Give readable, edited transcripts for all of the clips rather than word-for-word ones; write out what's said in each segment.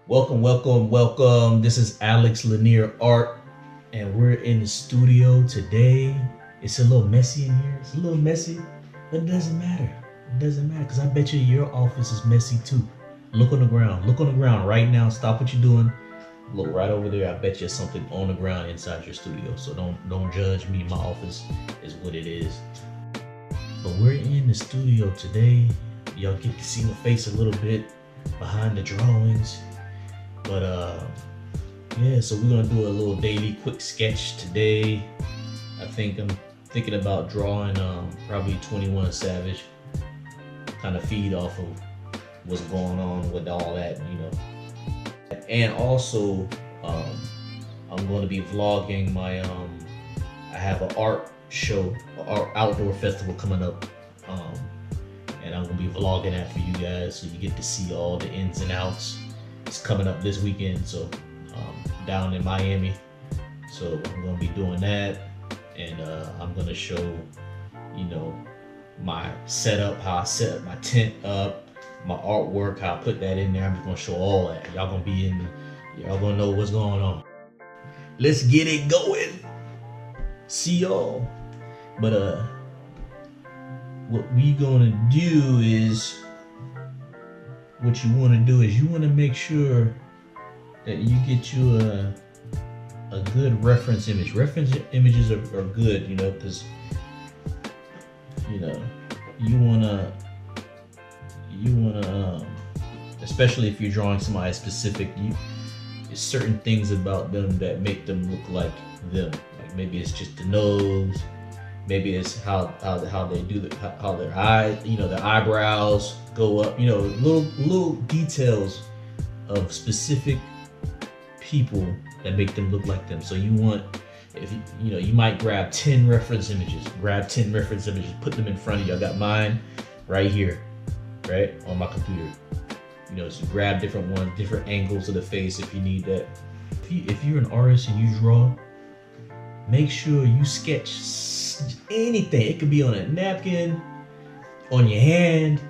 Welcome, welcome, welcome. This is Alex Lanier Art, and we're in the studio today. It's a little messy in here. It's a little messy, but it doesn't matter. It doesn't matter because I bet you your office is messy too. Look on the ground. Look on the ground right now. Stop what you're doing. Look right over there. I bet you something on the ground inside your studio. So don't judge me. My office is what it is. But we're in the studio today. Y'all get to see my face a little bit behind the drawings. But yeah, so we're gonna do a little daily quick sketch today. I'm thinking about drawing probably 21 Savage, kind of feed off of what's going on with all that, And also, I'm going to be vlogging my I have an art show, or outdoor festival coming up, and I'm gonna be vlogging that for you guys, so you get to see all the ins and outs. It's coming up this weekend, so down in Miami. So I'm gonna be doing that, and I'm gonna show, my setup, how I set my tent up, my artwork, how I put that in there. I'm just gonna show all that. Y'all gonna know what's going on. Let's get it going. See y'all. But what we gonna do is, what you want to do is you want to make sure that you get you a good reference image. Reference images are good, because you wanna especially if you're drawing somebody specific, there's certain things about them that make them look like them. Like maybe it's just the nose, maybe it's how they do how their eyes, their eyebrows go up, little details of specific people that make them look like them. So you want, if you might grab 10 reference images, put them in front of you. I got mine right here, right on my computer. So grab different ones, different angles of the face if you need that. If you're an artist and you draw, make sure you sketch anything. It could be on a napkin, on your hand.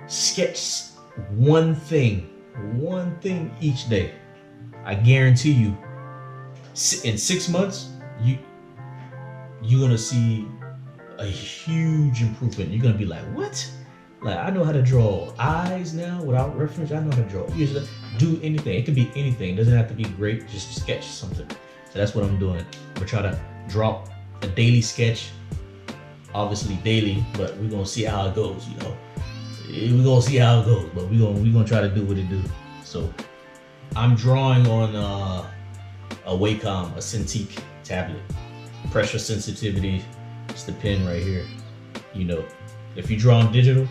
Sketch one thing each day. I guarantee you, in 6 months, you're gonna see a huge improvement. You're gonna be like, what? Like, I know how to draw eyes now without reference. I know how to draw ears. Do anything. It can be anything. It doesn't have to be great. Just sketch something. So that's what I'm doing. I'm gonna try to drop a daily sketch. Obviously daily, but we're gonna see how it goes. We're gonna see how it goes, but we're gonna try to do what it do. So I'm drawing on a Wacom, a Cintiq tablet. Pressure sensitivity. It's the pen right here. If you draw on digital,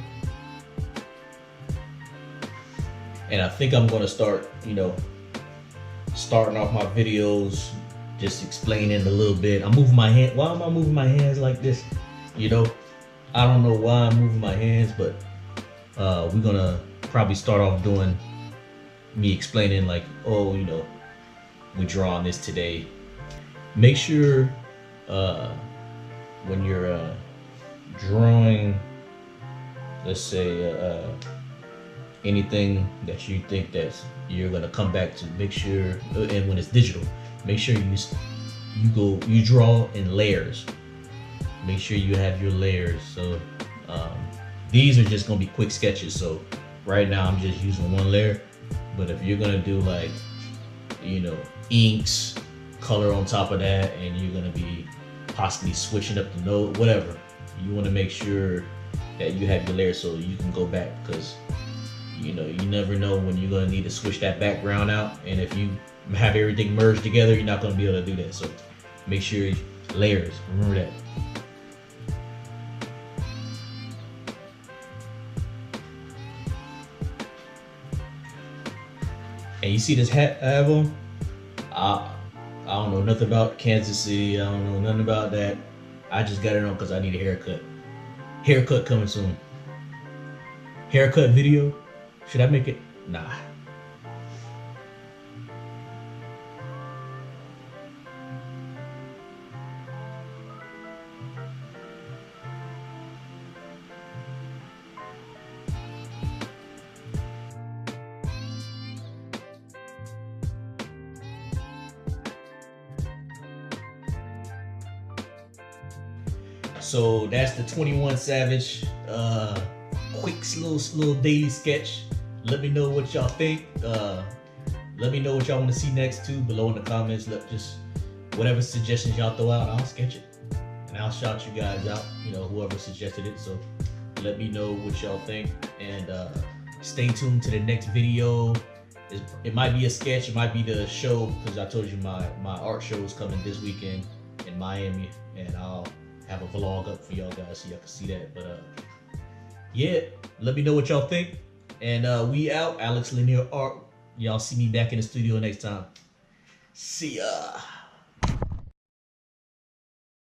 and I think I'm gonna start, starting off my videos, just explaining a little bit. I'm moving my hand. Why am I moving my hands like this? I don't know why I'm moving my hands, but we're gonna probably start off doing me explaining like, oh, we draw on this today. Make sure when you're drawing, let's say anything that you think that you're gonna come back to, make sure, and when it's digital, make sure you draw in layers. Make sure you have your layers. So these are just gonna be quick sketches. So right now I'm just using one layer, but if you're gonna do like, inks, color on top of that, and you're gonna be possibly switching up the node, whatever, you want to make sure that you have your layers so you can go back, because you never know when you're gonna need to switch that background out, and if you have everything merged together, you're not gonna be able to do that. So make sure layers, remember that. And you see this hat I have on? I don't know nothing about Kansas City. I don't know nothing about that. I just got it on because I need a haircut. Haircut coming soon. Haircut video. Should I make it? Nah. So that's the 21 Savage quick little daily sketch. Let me know what y'all think. Let me know what y'all want to see next too below in the comments. Just whatever suggestions y'all throw out, I'll sketch it and I'll shout you guys out. You know, whoever suggested it. So let me know what y'all think, and stay tuned to the next video. It might be a sketch, it might be the show, because I told you my art show is coming this weekend in Miami, and I'll have a vlog up for y'all guys so y'all can see that. But yeah, let me know what y'all think, and we out. Alex Lanier Art. Y'all see me back in the studio next time. See ya.